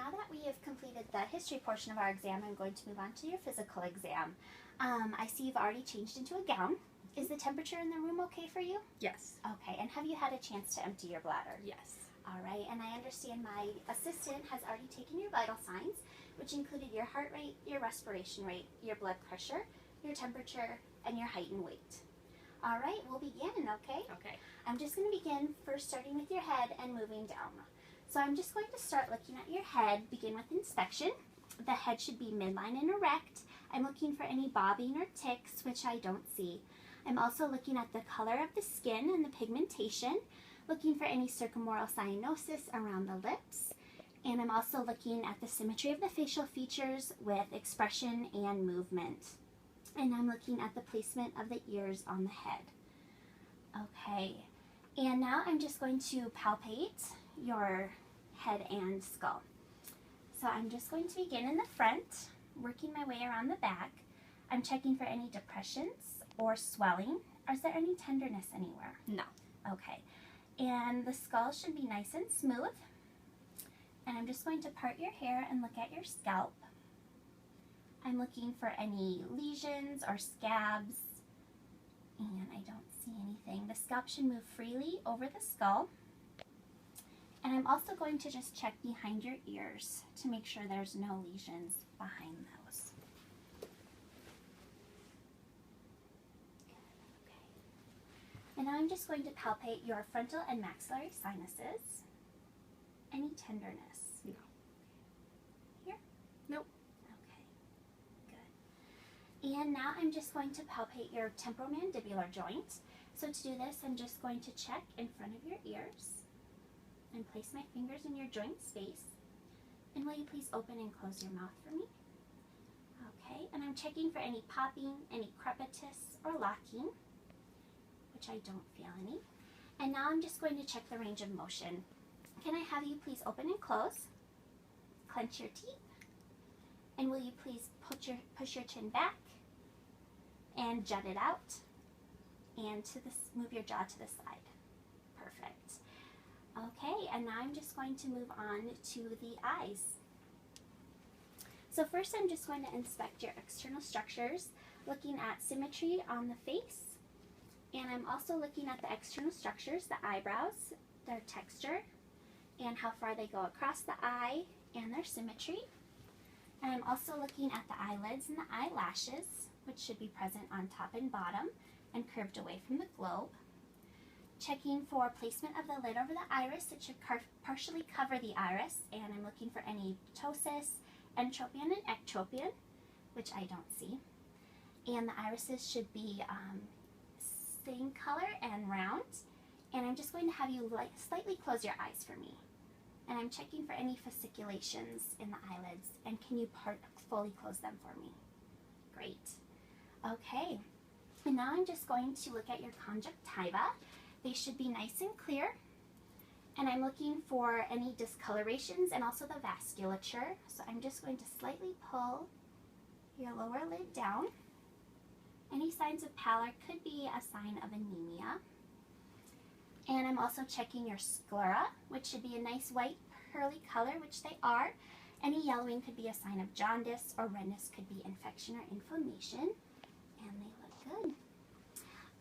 now that we have completed the history portion of our exam, I'm going to move on to your physical exam. I see you've already changed into a gown. Is the temperature in the room okay for you? Yes. Okay, and have you had a chance to empty your bladder? Yes. All right, and I understand my assistant has already taken your vital signs, which included your heart rate, your respiration rate, your blood pressure, your temperature, and your height and weight. All right, we'll begin, okay? Okay. I'm just going to begin first starting with your head and moving down. So I'm just going to start looking at your head, begin with inspection. The head should be midline and erect. I'm looking for any bobbing or ticks, which I don't see. I'm also looking at the color of the skin and the pigmentation, looking for any circumoral cyanosis around the lips. And I'm also looking at the symmetry of the facial features with expression and movement. And I'm looking at the placement of the ears on the head. Okay, and now I'm just going to palpate your head and skull. So I'm just going to begin in the front, working my way around the back. I'm checking for any depressions or swelling. Or is there any tenderness anywhere? No. Okay, and the skull should be nice and smooth. And I'm just going to part your hair and look at your scalp. I'm looking for any lesions or scabs, and I don't see anything. The scalp should move freely over the skull. And I'm also going to just check behind your ears to make sure there's no lesions behind those. Okay. And now I'm just going to palpate your frontal and maxillary sinuses. Any tenderness? No. Here? Nope. And now I'm just going to palpate your temporomandibular joint. So to do this, I'm just going to check in front of your ears and place my fingers in your joint space. And will you please open and close your mouth for me? Okay, and I'm checking for any popping, any crepitus or locking, which I don't feel any. And now I'm just going to check the range of motion. Can I have you please open and close? Clench your teeth. And will you please push your chin back and jut it out, and move your jaw to the side. Perfect. Okay, and now I'm just going to move on to the eyes. So first I'm just going to inspect your external structures, looking at symmetry on the face, and I'm also looking at the external structures, the eyebrows, their texture, and how far they go across the eye, and their symmetry. And I'm also looking at the eyelids and the eyelashes, which should be present on top and bottom and curved away from the globe. Checking for placement of the lid over the iris. It should partially cover the iris, and I'm looking for any ptosis, entropion, and ectropion, which I don't see. And the irises should be same color and round. And I'm just going to have you slightly close your eyes for me. And I'm checking for any fasciculations in the eyelids. And can you fully close them for me? Great. Okay. And now I'm just going to look at your conjunctiva. They should be nice and clear. And I'm looking for any discolorations and also the vasculature. So I'm just going to slightly pull your lower lid down. Any signs of pallor could be a sign of anemia. And I'm also checking your sclera, which should be a nice white pearly color, which they are. Any yellowing could be a sign of jaundice, or redness could be infection or inflammation. And they look good.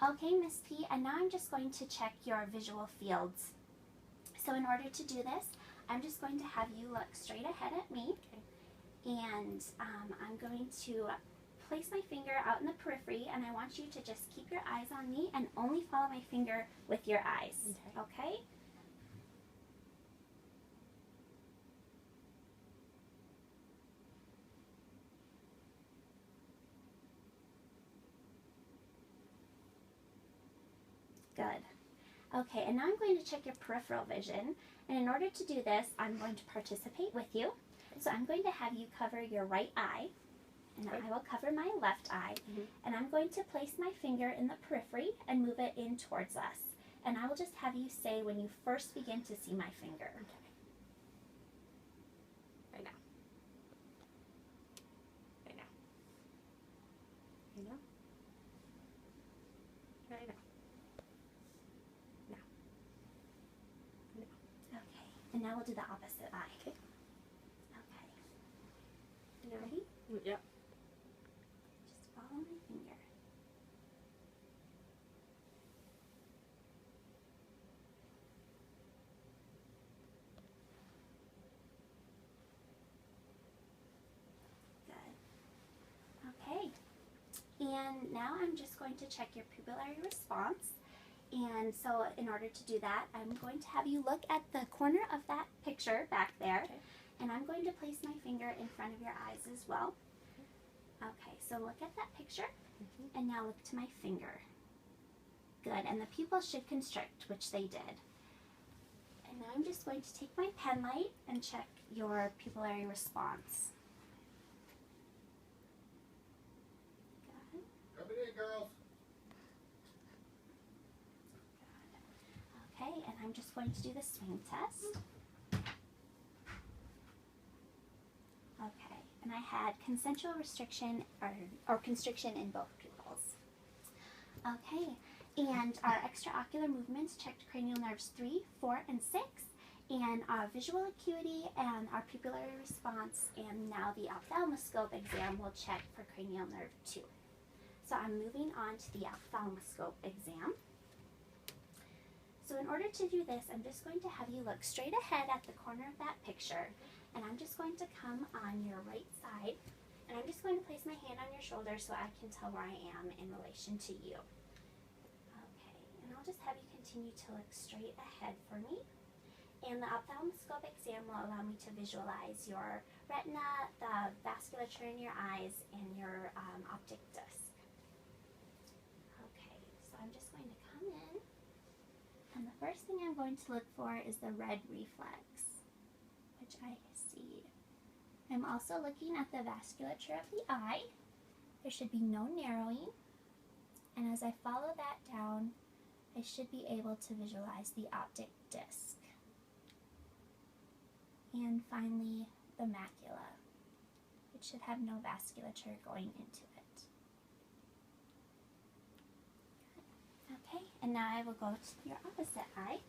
Okay, Miss P, and now I'm just going to check your visual fields. So in order to do this, I'm just going to have you look straight ahead at me. And I'm going to place my finger out in the periphery, and I want you to just keep your eyes on me and only follow my finger with your eyes. Okay? Good. Okay, and now I'm going to check your peripheral vision. And in order to do this, I'm going to participate with you. So I'm going to have you cover your right eye, and I will cover my left eye. And I'm going to place my finger in the periphery and move it in towards us. And I will just have you say when you first begin to see my finger. Right now. Right now. Right now. Right now. Okay, and now we'll do the opposite eye. Yep. Just follow my finger. Good. Okay. And now I'm just going to check your pupillary response. And so in order to do that, I'm going to have you look at the corner of that picture back there. Okay. And I'm going to place my finger in front of your eyes as well. Okay, so look at that picture. And now look to my finger. Good, and the pupils should constrict, which they did. And now I'm just going to take my pen light and check your pupillary response. Good. Coming in, girls. Okay, and I'm just going to do the swing test. Okay, and I had consensual restriction or constriction in both pupils. Okay, and our extraocular movements checked cranial nerves 3, 4, and 6, and our visual acuity and our pupillary response, and now the ophthalmoscope exam will check for cranial nerve 2. So I'm moving on to the ophthalmoscope exam. So in order to do this, I'm just going to have you look straight ahead at the corner of that picture, and I'm just going to come on your right side, and I'm just going to place my hand on your shoulder so I can tell where I am in relation to you. Okay, and I'll just have you continue to look straight ahead for me. And the ophthalmoscope exam will allow me to visualize your retina, the vasculature in your eyes, and your optic disc. Okay, so I'm just going to come in. And the first thing I'm going to look for is the red reflex, which I see. I'm also looking at the vasculature of the eye. There should be no narrowing. And as I follow that down, I should be able to visualize the optic disc. And finally, the macula. It should have no vasculature going into it. Okay, and now I will go to your opposite eye,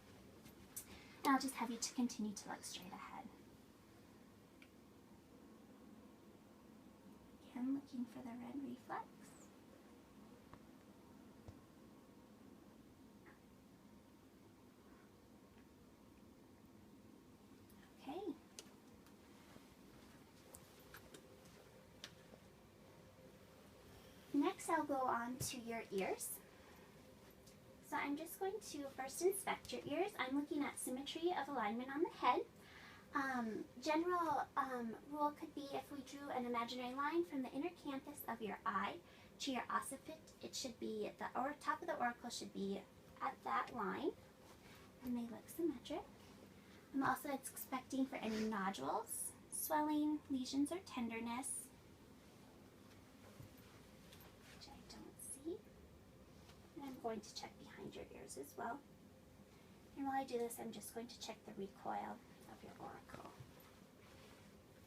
and I'll just have you to continue to look straight ahead. Again, looking for the red reflex. Okay. Next, I'll go on to your ears. So I'm just going to first inspect your ears. I'm looking at symmetry of alignment on the head. General rule could be if we drew an imaginary line from the inner canthus of your eye to your occiput, it should be, the top of the auricle should be at that line, and they look symmetric. I'm also expecting for any nodules, swelling, lesions, or tenderness, which I don't see. And I'm going to check behind your ears as well. And while I do this, I'm just going to check the recoil of your auricle.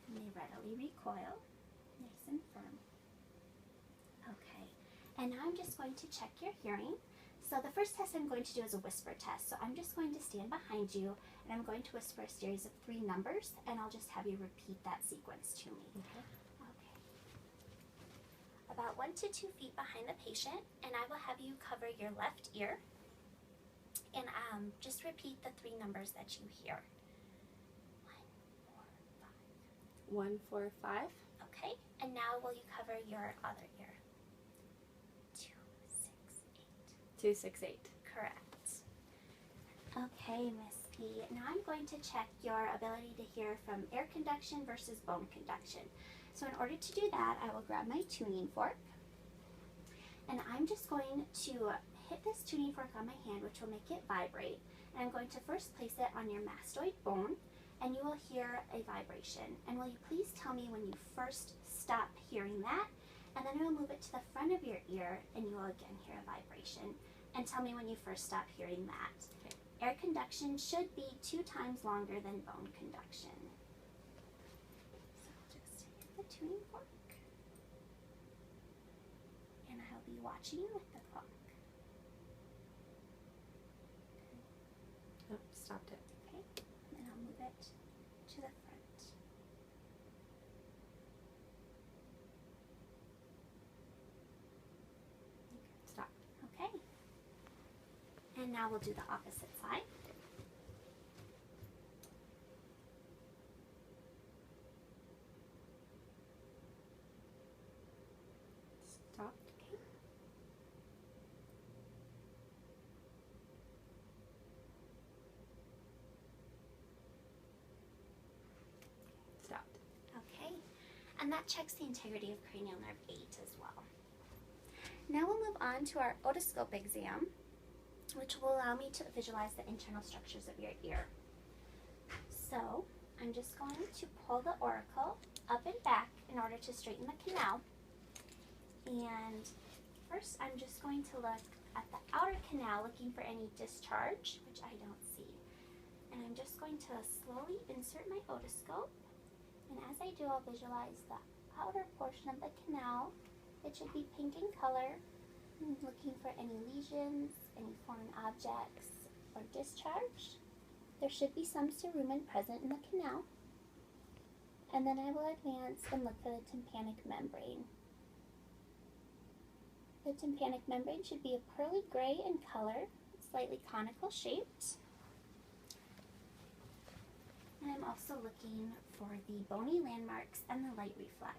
And they readily recoil, nice and firm. Okay, and now I'm just going to check your hearing. So the first test I'm going to do is a whisper test. So I'm just going to stand behind you, and I'm going to whisper a series of 3 numbers, and I'll just have you repeat that sequence to me. Okay. Okay. About 1 to 2 feet behind the patient, and I will have you cover your left ear, and just repeat the 3 numbers that you hear. 1, 4, 5. 1, 4, 5. Okay, and now will you cover your other ear? 2, 6, 8. 2, 6, 8. Correct. Okay, Miss P. Now I'm going to check your ability to hear from air conduction versus bone conduction. So in order to do that, I will grab my tuning fork, and I'm just going to hit this tuning fork on my hand, which will make it vibrate. And I'm going to first place it on your mastoid bone, and you will hear a vibration. And will you please tell me when you first stop hearing that? And then I will move it to the front of your ear, and you will again hear a vibration. And tell me when you first stop hearing that. Okay. Air conduction should be 2 times longer than bone conduction. So I'll just hit the tuning fork. And I'll be watching with the clock. Oh, stopped it. Okay, and then I'll move it to the front. now we'll do the opposite side. Stop. Okay. Stopped. Okay, and that checks the integrity of cranial nerve 8 as well. Now we'll move on to our otoscope exam, which will allow me to visualize the internal structures of your ear. So I'm just going to pull the auricle up and back in order to straighten the canal. And first I'm just going to look at the outer canal, looking for any discharge, which I don't see. And I'm just going to slowly insert my otoscope. And as I do, I'll visualize the outer portion of the canal. It should be pink in color. I'm looking for any lesions, any foreign objects, or discharge. There should be some cerumen present in the canal. And then I will advance and look for the tympanic membrane. The tympanic membrane should be a pearly gray in color, slightly conical shaped. And I'm also looking for the bony landmarks and the light reflex.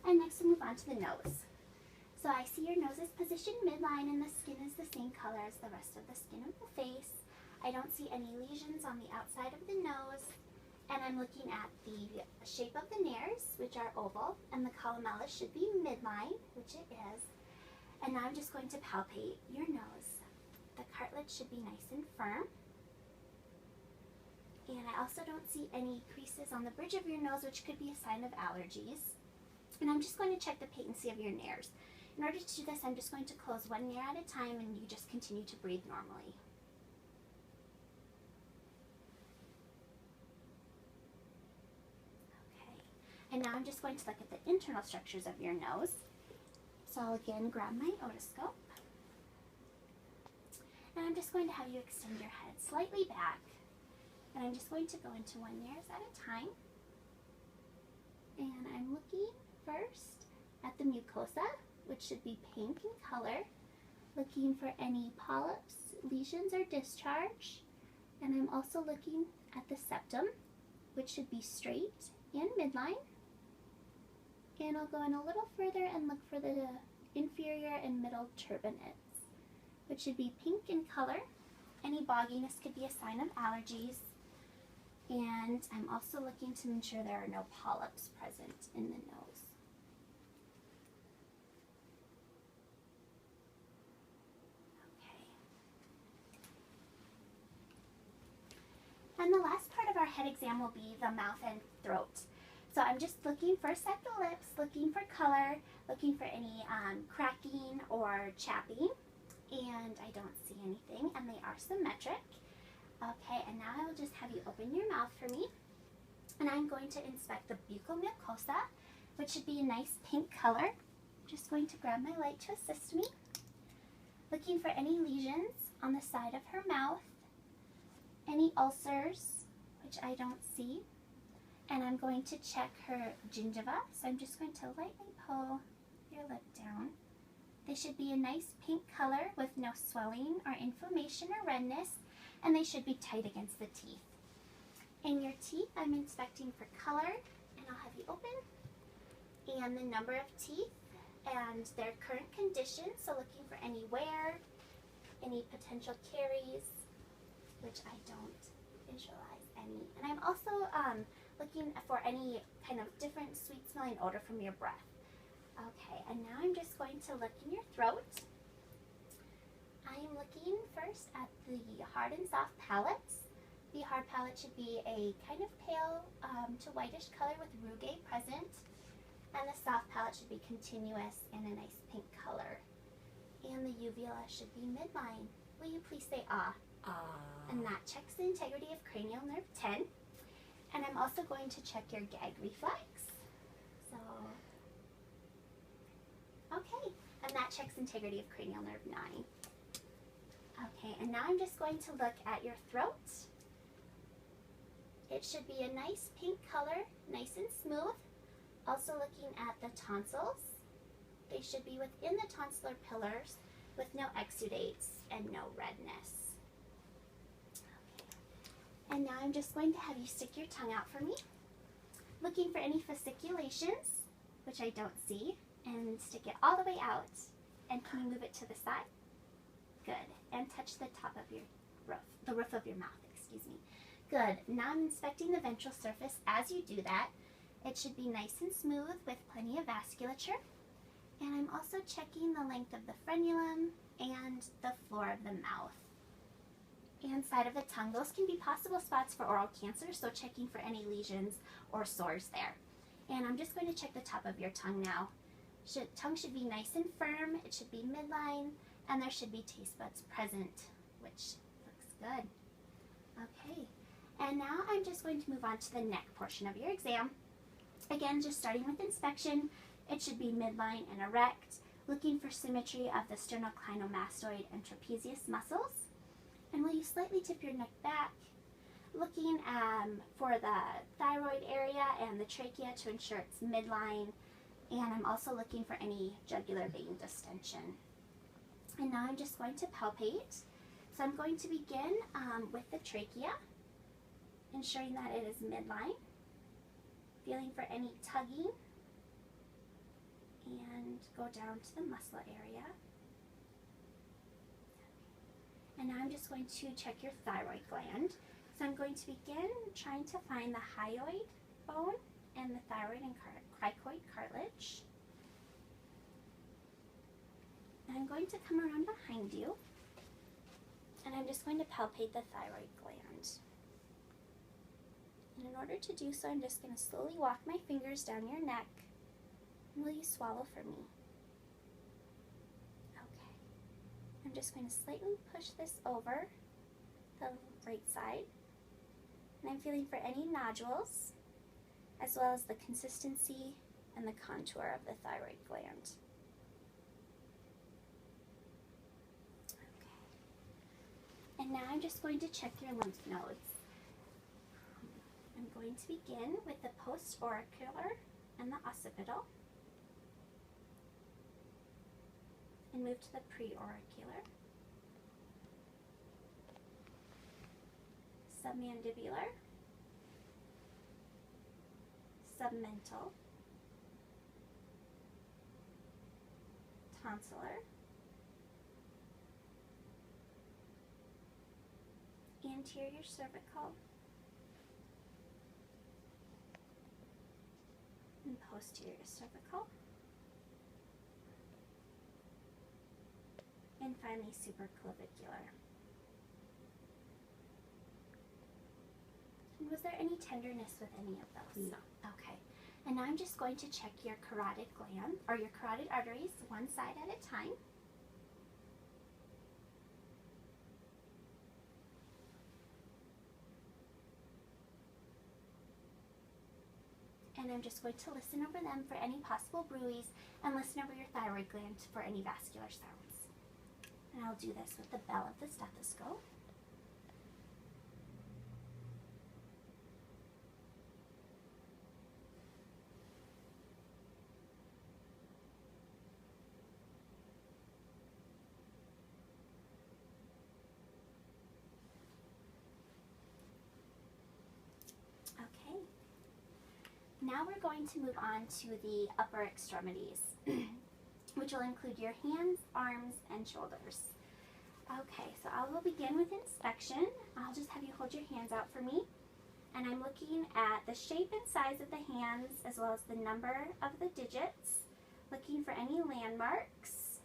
And next we'll move on to the nose. So I see your nose is positioned midline and the skin is the same color as the rest of the skin of the face. I don't see any lesions on the outside of the nose. And I'm looking at the shape of the nares, which are oval, and the columella should be midline, which it is. And now I'm just going to palpate your nose. The cartilage should be nice and firm. And I also don't see any creases on the bridge of your nose, which could be a sign of allergies. And I'm just going to check the patency of your nares. In order to do this, I'm just going to close one nair at a time and you just continue to breathe normally. Okay, and now I'm just going to look at the internal structures of your nose. So I'll again grab my otoscope. And I'm just going to have you extend your head slightly back. And I'm just going to go into one nares at a time. And I'm looking first at the mucosa, which should be pink in color, looking for any polyps, lesions, or discharge. And I'm also looking at the septum, which should be straight and midline. And I'll go in a little further and look for the inferior and middle turbinates, which should be pink in color. Any bogginess could be a sign of allergies. And I'm also looking to ensure there are no polyps present in the nose. Okay. And the last part of our head exam will be the mouth and throat. So I'm just looking first at the lips, looking for color, looking for any cracking or chapping. And I don't see anything, and they are symmetric. Okay, and now I will just have you open your mouth for me. And I'm going to inspect the buccal mucosa, which should be a nice pink color. Just going to grab my light to assist me. Looking for any lesions on the side of her mouth, any ulcers, which I don't see. And I'm going to check her gingiva, so I'm just going to lightly pull your lip down. They should be a nice pink color with no swelling or inflammation or redness, and they should be tight against the teeth. In your teeth, I'm inspecting for color, and I'll have you open, and the number of teeth and their current condition, so looking for any wear, any potential caries, which I don't visualize any. And I'm also looking for any kind of different sweet smelling odor from your breath. Okay, and now I'm just going to look in your throat. I am looking first at the hard and soft palates. The hard palate should be a kind of pale to whitish color with rugae present, and the soft palate should be continuous and a nice pink color. And the uvula should be midline. Will you please say ah? Ah. And that checks the integrity of cranial nerve 10. And I'm also going to check your gag reflex. So, okay. and that checks integrity of cranial nerve 9. Okay, and now I'm just going to look at your throat. It should be a nice pink color, nice and smooth. Also looking at the tonsils. They should be within the tonsillar pillars with no exudates and no redness. Okay. And now I'm just going to have you stick your tongue out for me. Looking for any fasciculations, which I don't see, and stick it all the way out. And can you move it to the side? Good. And touch the top of your roof, the roof of your mouth, excuse me. Good. Now I'm inspecting the ventral surface as you do that. It should be nice and smooth with plenty of vasculature. And I'm also checking the length of the frenulum and the floor of the mouth. And side of the tongue. Those can be possible spots for oral cancer, so checking for any lesions or sores there. And I'm just going to check the top of your tongue now. Tongue should be nice and firm. It should be midline, and there should be taste buds present, which looks good. Okay, and now I'm just going to move on to the neck portion of your exam. Again, just starting with inspection, it should be midline and erect, looking for symmetry of the sternocleidomastoid and trapezius muscles. And will you slightly tip your neck back, looking for the thyroid area and the trachea to ensure it's midline. And I'm also looking for any jugular vein distension. And now I'm just going to palpate. So I'm going to begin with the trachea, ensuring that it is midline, feeling for any tugging, and go down to the muscle area. And now I'm just going to check your thyroid gland. So I'm going to begin trying to find the hyoid bone and the thyroid and cricoid cartilage. And I'm going to come around behind you, and I'm just going to palpate the thyroid gland. And in order to do so, I'm just going to slowly walk my fingers down your neck. And will you swallow for me? Okay. I'm just going to slightly push this over the right side. And I'm feeling for any nodules, as well as the consistency and the contour of the thyroid gland. Okay. And now I'm just going to check your lymph nodes. I'm going to begin with the post-auricular and the occipital, and move to the pre-auricular, submandibular, submental, tonsillar, anterior cervical, and posterior cervical, and finally supraclavicular. And was there any tenderness with any of those? No. Okay. And now I'm just going to check your carotid gland, or your carotid arteries, one side at a time. And I'm just going to listen over them for any possible bruise, and listen over your thyroid gland for any vascular sounds. And I'll do this with the bell of the stethoscope. Okay. Now we're going to move on to the upper extremities, which will include your hands, arms, and shoulders. Okay, so I will begin with inspection. I'll just have you hold your hands out for me. And I'm looking at the shape and size of the hands, as well as the number of the digits, looking for any landmarks,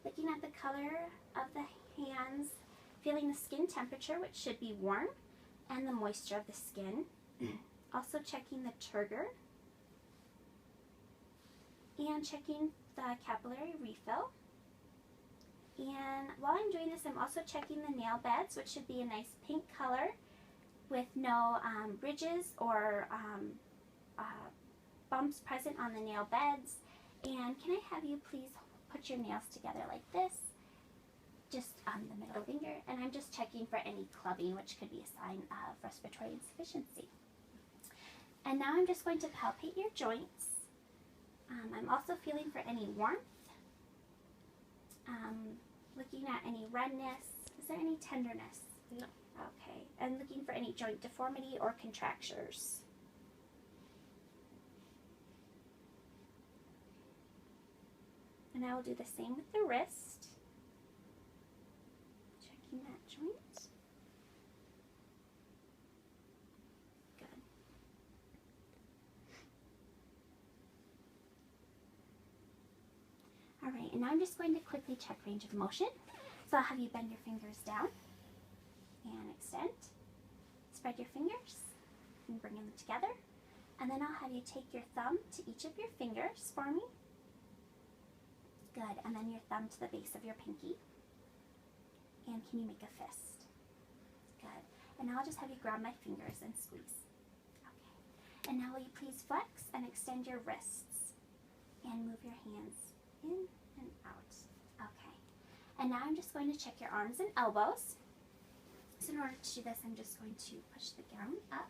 looking at the color of the hands, feeling the skin temperature, which should be warm, and the moisture of the skin. Also checking the turgor, and checking the capillary refill. And while I'm doing this, I'm also checking the nail beds, which should be a nice pink color with no ridges or bumps present on the nail beds. And can I have you please put your nails together like this, just on the middle finger, and I'm just checking for any clubbing, which could be a sign of respiratory insufficiency. And now I'm just going to palpate your joints. I'm also feeling for any warmth, looking at any redness. Is there any tenderness? No. Okay, and looking for any joint deformity or contractures. And I will do the same with the wrist. Checking that joint. Good. All right, and now I'm just going to quickly check range of motion. So I'll have you bend your fingers down and extend. Spread your fingers and bring them together. And then I'll have you take your thumb to each of your fingers for me. Good, and then your thumb to the base of your pinky. And can you make a fist? Good. And now I'll just have you grab my fingers and squeeze. Okay. And now will you please flex and extend your wrists and move your hands in and out. Okay. And now I'm just going to check your arms and elbows. So in order to do this, I'm just going to push the gown up.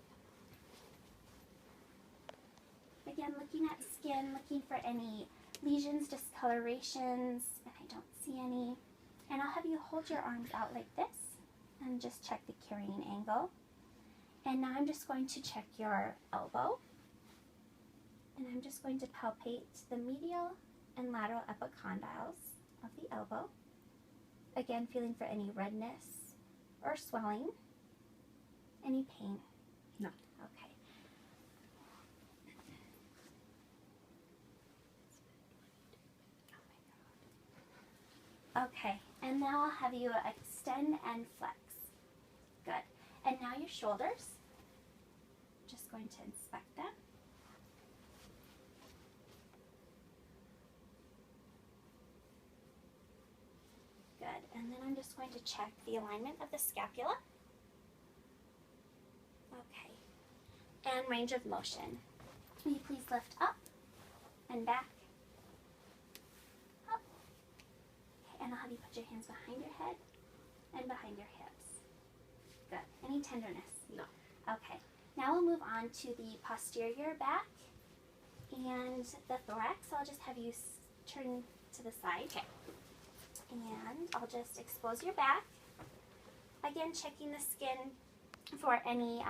Again, looking at skin, looking for any lesions, discolorations, and I don't see any. And I'll have you hold your arms out like this and just check the carrying angle. And now I'm just going to check your elbow. And I'm just going to palpate the medial and lateral epicondyles of the elbow. Again, feeling for any redness or swelling. Any pain? No. Okay. Okay, and now I'll have you extend and flex. Good. And now your shoulders. Just going to inspect them. Good. And then I'm just going to check the alignment of the scapula. Okay. And range of motion. Will you please lift up and back? Up. Okay, and I'll have you put your hands behind your head and behind your hips. Good. Any tenderness? No. Okay. Now we'll move on to the posterior back and the thorax. So I'll just have you turn to the side. Okay. And I'll just expose your back. Again, checking the skin for any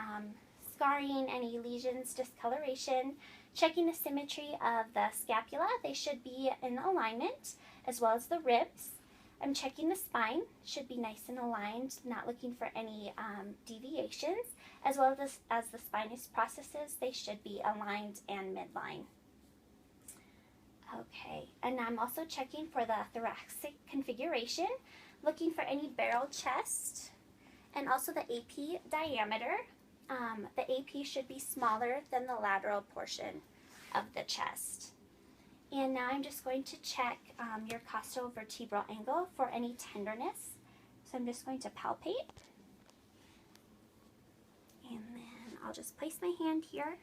scarring, any lesions, discoloration. Checking the symmetry of the scapula. They should be in alignment, as well as the ribs. I'm checking the spine. Should be nice and aligned, not looking for any deviations. As well as the spinous processes, they should be aligned and midline. Okay, and I'm also checking for the thoracic configuration, looking for any barrel chest, and also the AP diameter. The AP should be smaller than the lateral portion of the chest. And now I'm just going to check your costovertebral angle for any tenderness. So I'm just going to palpate. And then I'll just place my hand here.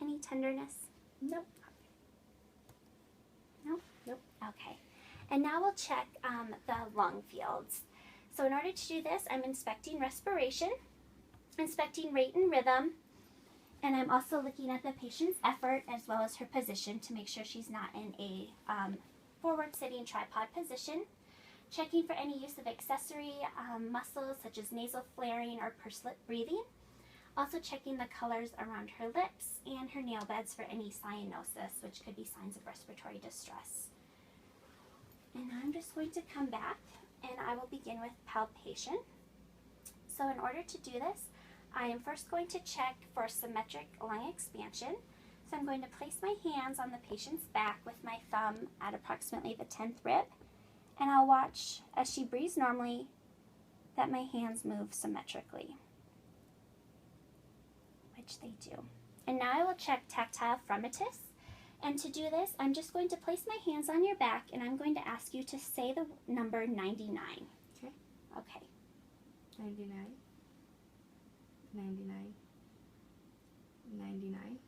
Any tenderness? Nope. Nope? Nope. Okay. And now we'll check the lung fields. So in order to do this, I'm inspecting respiration, inspecting rate and rhythm, and I'm also looking at the patient's effort as well as her position to make sure she's not in a forward sitting tripod position. Checking for any use of accessory muscles such as nasal flaring or pursed lip breathing. Also checking the colors around her lips and her nail beds for any cyanosis, which could be signs of respiratory distress. And I'm just going to come back and I will begin with palpation. So in order to do this, I am first going to check for symmetric lung expansion. So I'm going to place my hands on the patient's back with my thumb at approximately the 10th rib. And I'll watch as she breathes normally that my hands move symmetrically, which they do. And now I will check tactile fremitus. And to do this, I'm just going to place my hands on your back and I'm going to ask you to say the number 99. Okay. Okay. 99. 99. 99.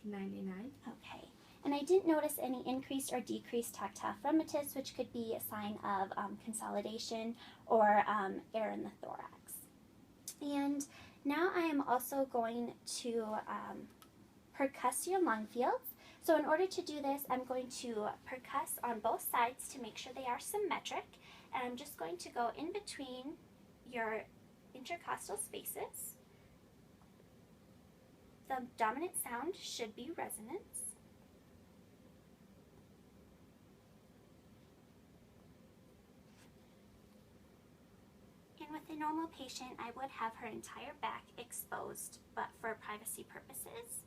99. Okay. And I didn't notice any increased or decreased tactile fremitus, which could be a sign of consolidation or air in the thorax. And now I am also going to percuss your lung fields. So in order to do this, I'm going to percuss on both sides to make sure they are symmetric. And I'm just going to go in between your intercostal spaces. The dominant sound should be resonance. And with a normal patient, I would have her entire back exposed, but for privacy purposes,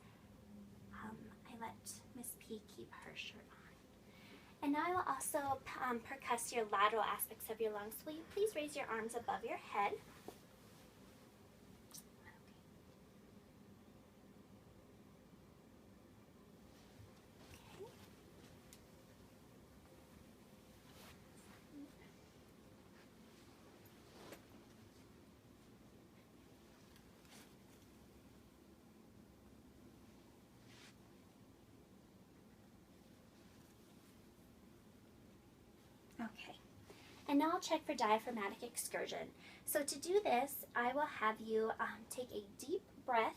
I let Miss P keep her shirt on. And now I will also percuss your lateral aspects of your lungs. Will you please raise your arms above your head? Okay, and now I'll check for diaphragmatic excursion. So to do this, I will have you take a deep breath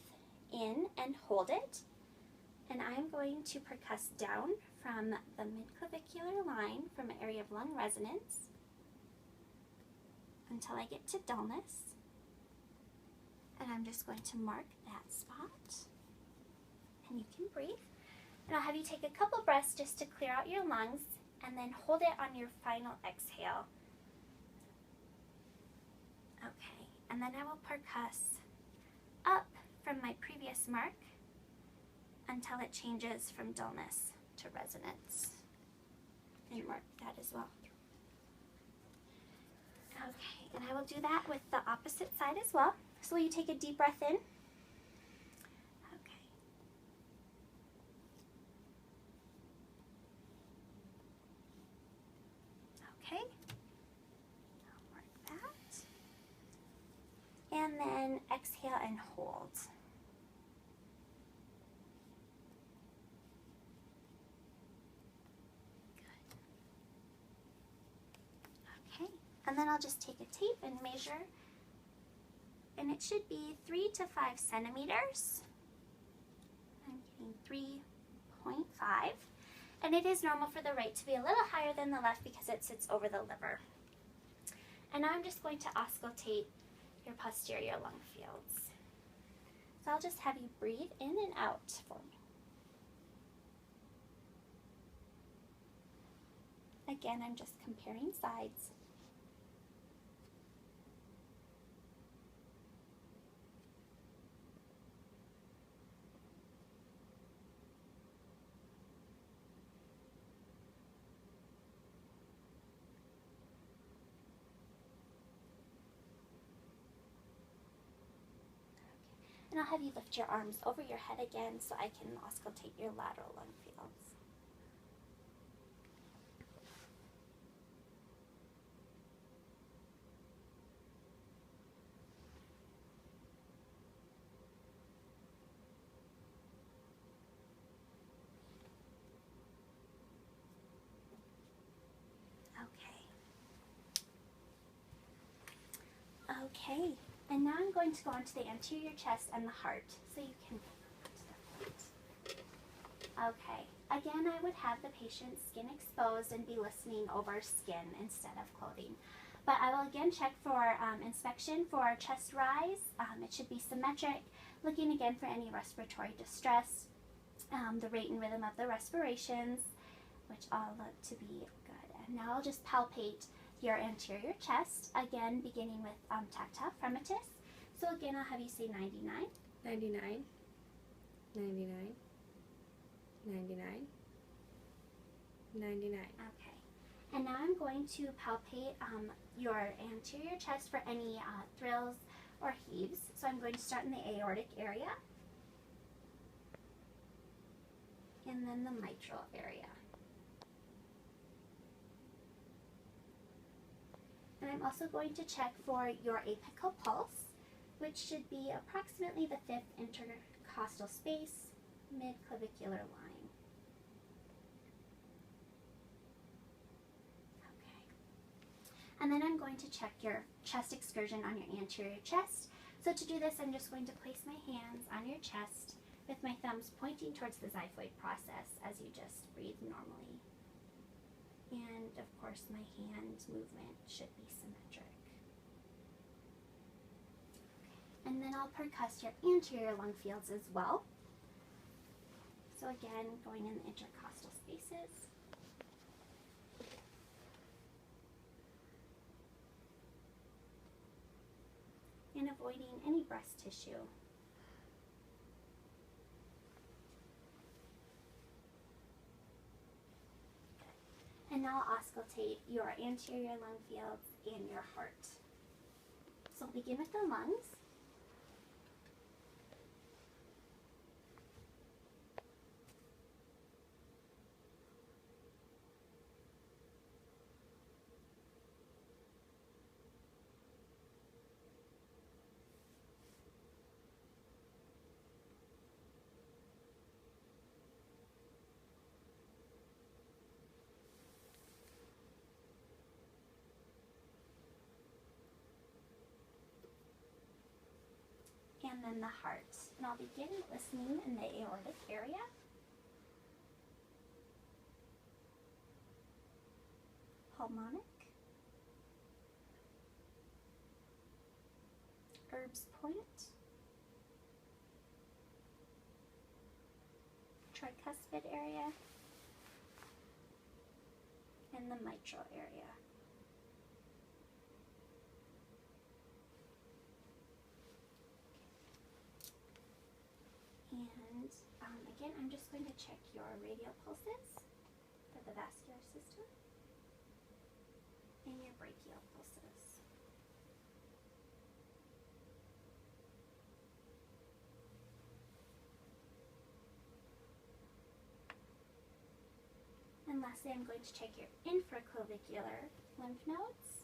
in and hold it. And I'm going to percuss down from the midclavicular line from an area of lung resonance until I get to dullness. And I'm just going to mark that spot. And you can breathe. And I'll have you take a couple breaths just to clear out your lungs, and then hold it on your final exhale. Okay, and then I will percuss up from my previous mark until it changes from dullness to resonance. And mark that as well. Okay, and I will do that with the opposite side as well. So will you take a deep breath in? Okay, I'll mark that. And then exhale and hold. Good. Okay, and then I'll just take a tape and measure, and it should be 3 to 5 centimeters. I'm getting 3.5. And it is normal for the right to be a little higher than the left because it sits over the liver. And now I'm just going to auscultate your posterior lung fields. So I'll just have you breathe in and out for me. Again, I'm just comparing sides. And I'll have you lift your arms over your head again so I can auscultate your lateral lung fields. Okay, and now I'm going to go on to the anterior chest and the heart, so you can Okay, again I would have the patient's skin exposed and be listening over skin instead of clothing. But I will again check for inspection for chest rise. It should be symmetric, looking again for any respiratory distress, the rate and rhythm of the respirations, which all look to be good. And now I'll just palpate your anterior chest, again beginning with tactile fremitus. So again, I'll have you say 99. 99. 99. 99. 99. Okay. And now I'm going to palpate your anterior chest for any thrills or heaves. So I'm going to start in the aortic area, and then the mitral area. And I'm also going to check for your apical pulse, which should be approximately the 5th intercostal space, mid-clavicular line. And then I'm going to check your chest excursion on your anterior chest. So to do this, I'm just going to place my hands on your chest with my thumbs pointing towards the xiphoid process as you just breathe normally. And of course, my hand movement should be symmetric. And then I'll percuss your anterior lung fields as well. So again, going in the intercostal spaces. And avoiding any breast tissue. And now I'll auscultate your anterior lung fields and your heart. So I'll begin with the lungs. And then the heart. And I'll begin listening in the aortic area. Pulmonic. Erb's point. Tricuspid area. And the mitral area. And again, I'm just going to check your radial pulses for the vascular system and your brachial pulses. And lastly, I'm going to check your infraclavicular lymph nodes.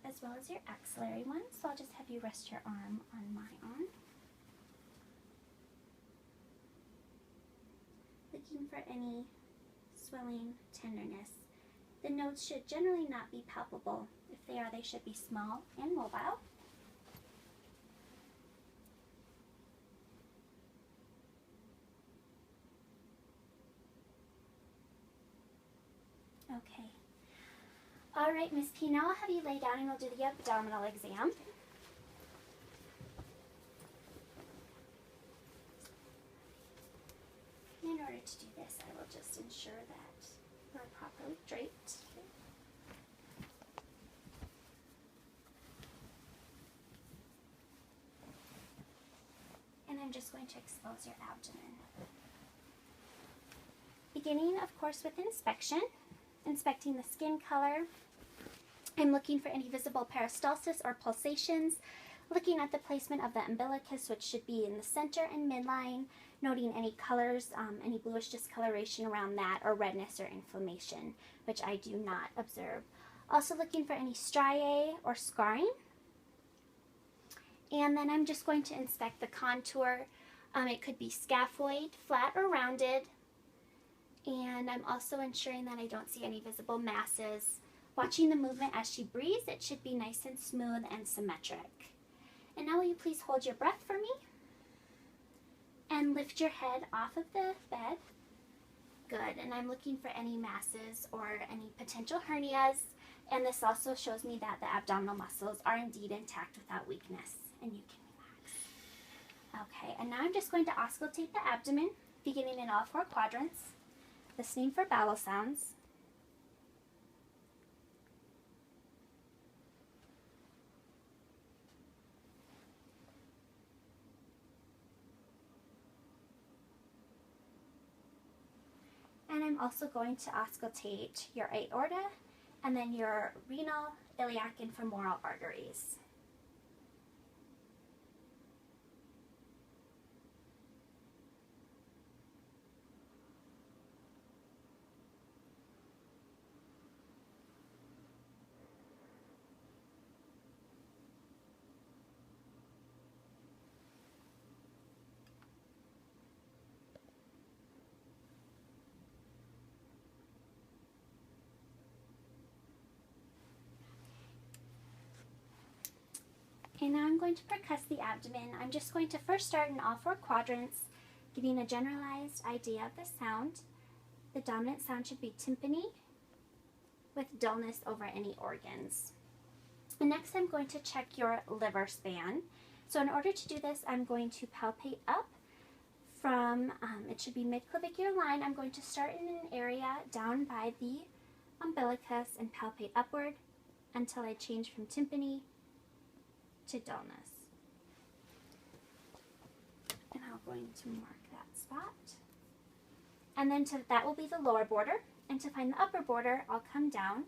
As well as your axillary ones. So I'll just have you rest your arm on my arm. Looking for any swelling, tenderness. The nodes should generally not be palpable. If they are, they should be small and mobile. Okay. All right, Miss P, now I'll have you lay down and we'll do the abdominal exam. In order to do this, I will just ensure that we're properly draped. And I'm just going to expose your abdomen. Beginning, of course, with inspection. Inspecting the skin color. I'm looking for any visible peristalsis or pulsations. Looking at the placement of the umbilicus, which should be in the center and midline. Noting any colors, any bluish discoloration around that, or redness or inflammation, which I do not observe. Also looking for any striae or scarring. And then I'm just going to inspect the contour. It could be scaphoid, flat or rounded. And I'm also ensuring that I don't see any visible masses. Watching the movement as she breathes, it should be nice and smooth and symmetric. And now will you please hold your breath for me? And lift your head off of the bed. Good, and I'm looking for any masses or any potential hernias. And this also shows me that the abdominal muscles are indeed intact without weakness. And you can relax. Okay, and now I'm just going to auscultate the abdomen, beginning in all 4 quadrants. Listening for bowel sounds. And I'm also going to auscultate your aorta and then your renal, iliac, and femoral arteries. And now I'm going to percuss the abdomen. I'm just going to first start in all 4 quadrants, getting a generalized idea of the sound. The dominant sound should be tympany with dullness over any organs. And next I'm going to check your liver span. So in order to do this, I'm going to palpate up from, it should be mid-clavicular line. I'm going to start in an area down by the umbilicus and palpate upward until I change from tympany to dullness. And I'm going to mark that spot. And then that will be the lower border. And to find the upper border, I'll come down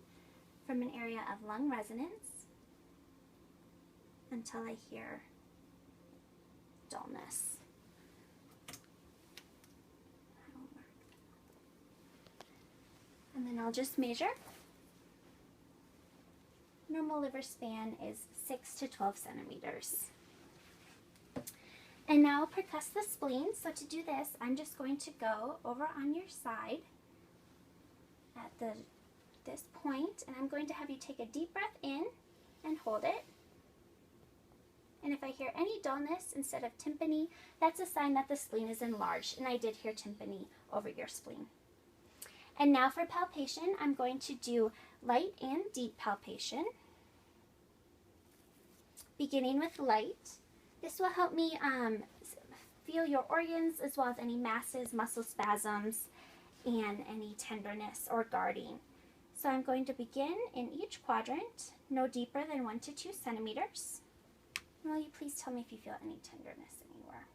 from an area of lung resonance until I hear dullness. And then I'll just measure. Normal liver span is 6 to 12 centimeters. And now I'll percuss the spleen. So to do this, I'm just going to go over on your side at this point, and I'm going to have you take a deep breath in and hold it. And if I hear any dullness instead of tympany, that's a sign that the spleen is enlarged, and I did hear tympany over your spleen. And now for palpation, I'm going to do light and deep palpation. Beginning with light, this will help me feel your organs as well as any masses, muscle spasms, and any tenderness or guarding. So I'm going to begin in each quadrant, no deeper than 1 to 2 centimeters. Will you please tell me if you feel any tenderness anywhere?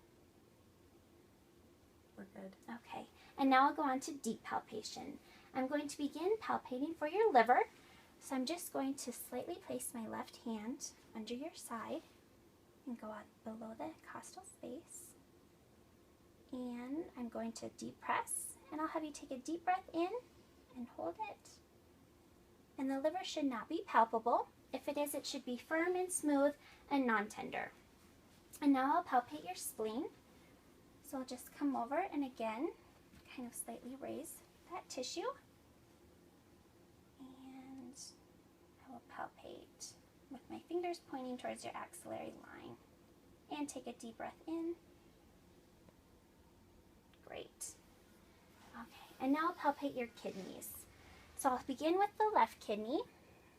We're good. Okay, and now I'll go on to deep palpation. I'm going to begin palpating for your liver. So I'm just going to slightly place my left hand under your side and go out below the costal space. And I'm going to deep press, and I'll have you take a deep breath in and hold it. And the liver should not be palpable. If it is, it should be firm and smooth and non-tender. And now I'll palpate your spleen. So I'll just come over and again, kind of slightly raise that tissue. And I will palpate with my fingers pointing towards your axillary line. And take a deep breath in. Great. Okay, and now I'll palpate your kidneys. So I'll begin with the left kidney,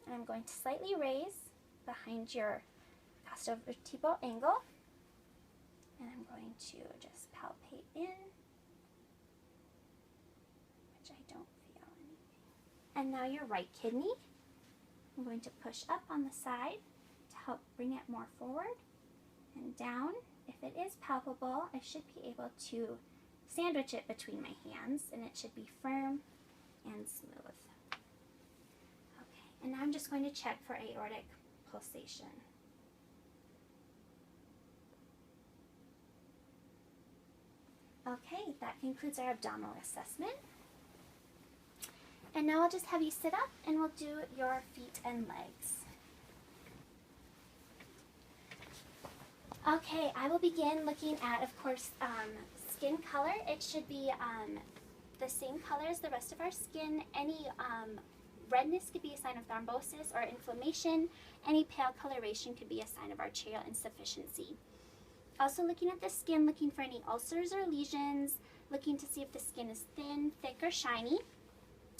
and I'm going to slightly raise behind your costovertebral angle, and I'm going to just palpate in, which I don't feel anything. And now your right kidney, I'm going to push up on the side to help bring it more forward and down. If it is palpable, I should be able to sandwich it between my hands, and it should be firm and smooth. Okay, and now I'm just going to check for aortic pulsation. Okay, that concludes our abdominal assessment. And now I'll just have you sit up and we'll do your feet and legs. Okay, I will begin looking at, of course, skin color. It should be the same color as the rest of our skin. Any redness could be a sign of thrombosis or inflammation. Any pale coloration could be a sign of arterial insufficiency. Also looking at the skin, looking for any ulcers or lesions, looking to see if the skin is thin, thick, or shiny,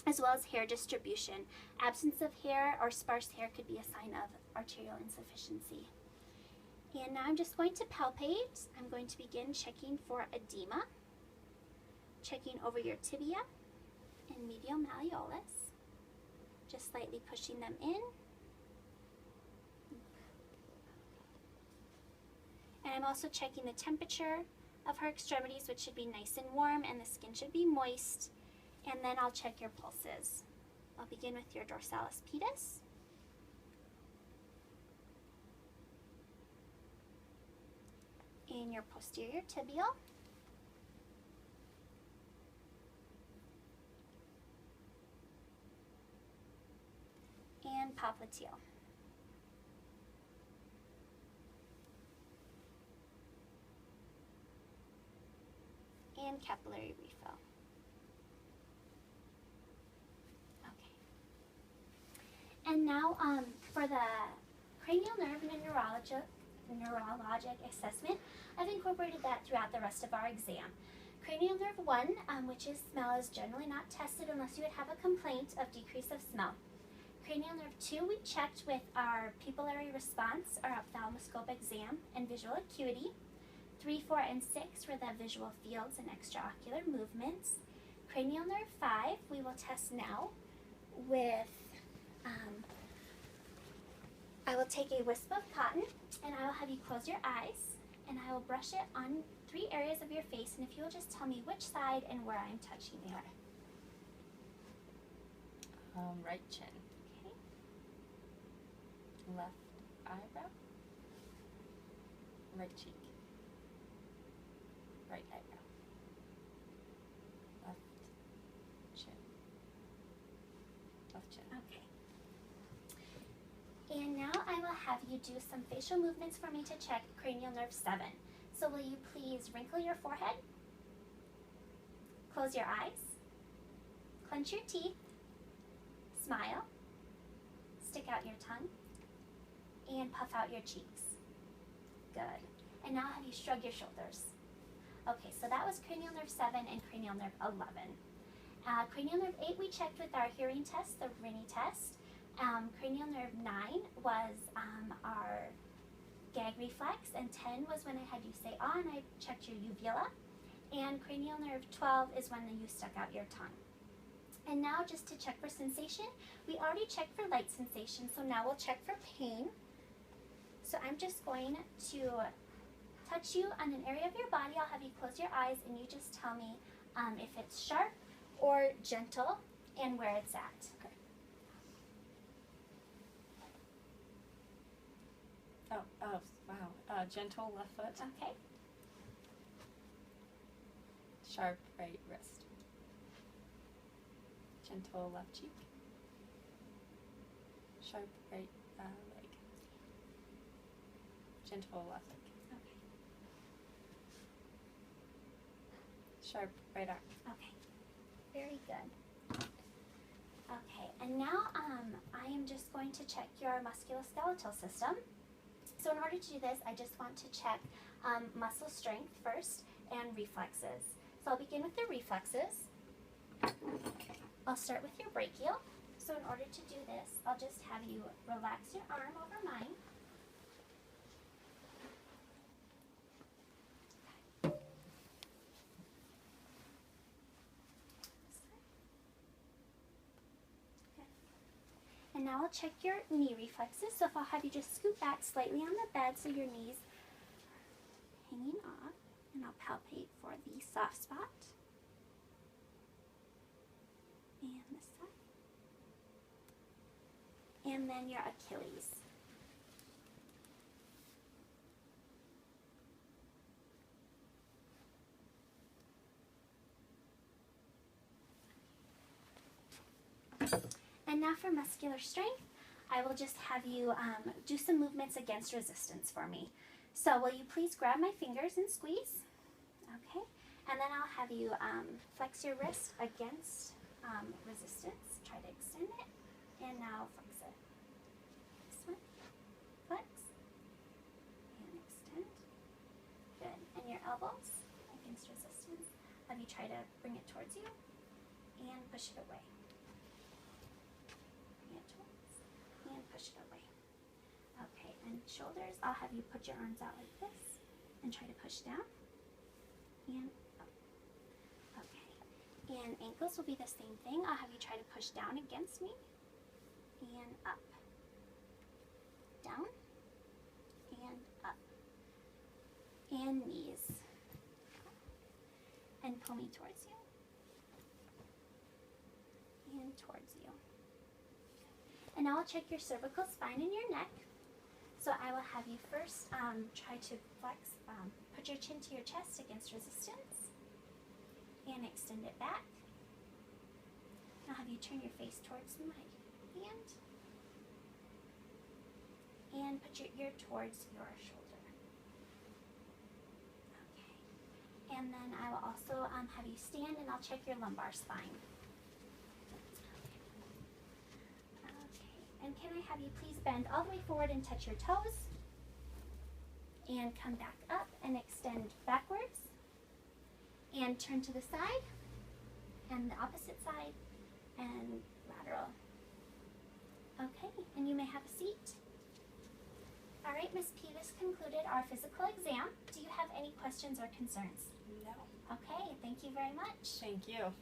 as well as hair distribution. Absence of hair or sparse hair could be a sign of arterial insufficiency. And now I'm just going to palpate. I'm going to begin checking for edema, checking over your tibia and medial malleolus, just slightly pushing them in. And I'm also checking the temperature of her extremities, which should be nice and warm, and the skin should be moist. And then I'll check your pulses. I'll begin with your dorsalis pedis. And your posterior tibial. And popliteal. And capillary refill. Okay. And now for the cranial nerve and neurologic assessment, I've incorporated that throughout the rest of our exam. Cranial nerve 1, which is smell, is generally not tested unless you would have a complaint of decrease of smell. Cranial nerve 2 we checked with our pupillary response, our ophthalmoscope exam, and visual acuity. 3, 4, and 6 were the visual fields and extraocular movements. Cranial nerve 5 we will test now with, I will take a wisp of cotton and I will have you close your eyes and I will brush it on 3 areas of your face, and if you will just tell me which side and where I'm touching you. Right chin. Okay. Left eyebrow. Right cheek. Right eyebrow. Left chin. Left chin. Okay. And now I will have you do some facial movements for me to check cranial nerve 7. So will you please wrinkle your forehead, close your eyes, clench your teeth, smile, stick out your tongue, and puff out your cheeks. Good. And now I'll have you shrug your shoulders. Okay, so that was cranial nerve 7 and cranial nerve 11. Cranial nerve 8 we checked with our hearing test, the Rinne test. Cranial nerve 9 was our gag reflex, and 10 was when I had you say ah and I checked your uvula, and cranial nerve 12 is when you stuck out your tongue. And now just to check for sensation, we already checked for light sensation, so now we'll check for pain. So I'm just going to touch you on an area of your body. I'll have you close your eyes and you just tell me if it's sharp or gentle and where it's at. Okay. Oh, wow. Gentle left foot. Okay. Sharp right wrist. Gentle left cheek. Sharp right leg. Gentle left leg. Okay. Sharp right arm. Okay. Very good. Okay, and now I am just going to check your musculoskeletal system. So in order to do this, I just want to check muscle strength first and reflexes. So I'll begin with the reflexes. I'll start with your brachial. So in order to do this, I'll just have you relax your arm over mine. And now I'll check your knee reflexes. So if I'll have you just scoot back slightly on the bed so your knees are hanging off, and I'll palpate for the soft spot and this side, and then your Achilles. And now for muscular strength, I will just have you do some movements against resistance for me. So will you please grab my fingers and squeeze? Okay. And then I'll have you flex your wrist against resistance. Try to extend it. And now flex it. This one. Flex. And extend. Good. And your elbows against resistance. Have you try to bring it towards you and push it away. And push it away. Okay, and shoulders, I'll have you put your arms out like this and try to push down and up. Okay, and ankles will be the same thing. I'll have you try to push down against me and up, down and up, and knees, and pull me towards you and towards you. And now I'll check your cervical spine and your neck. So I will have you first try to flex, put your chin to your chest against resistance and extend it back. I'll have you turn your face towards my hand and put your ear towards your shoulder. Okay. And then I will also have you stand and I'll check your lumbar spine. And can I have you please bend all the way forward and touch your toes? And come back up and extend backwards. And turn to the side, and the opposite side, and lateral. Okay, and you may have a seat. All right, Miss P, this concluded our physical exam. Do you have any questions or concerns? No. Okay, thank you very much. Thank you.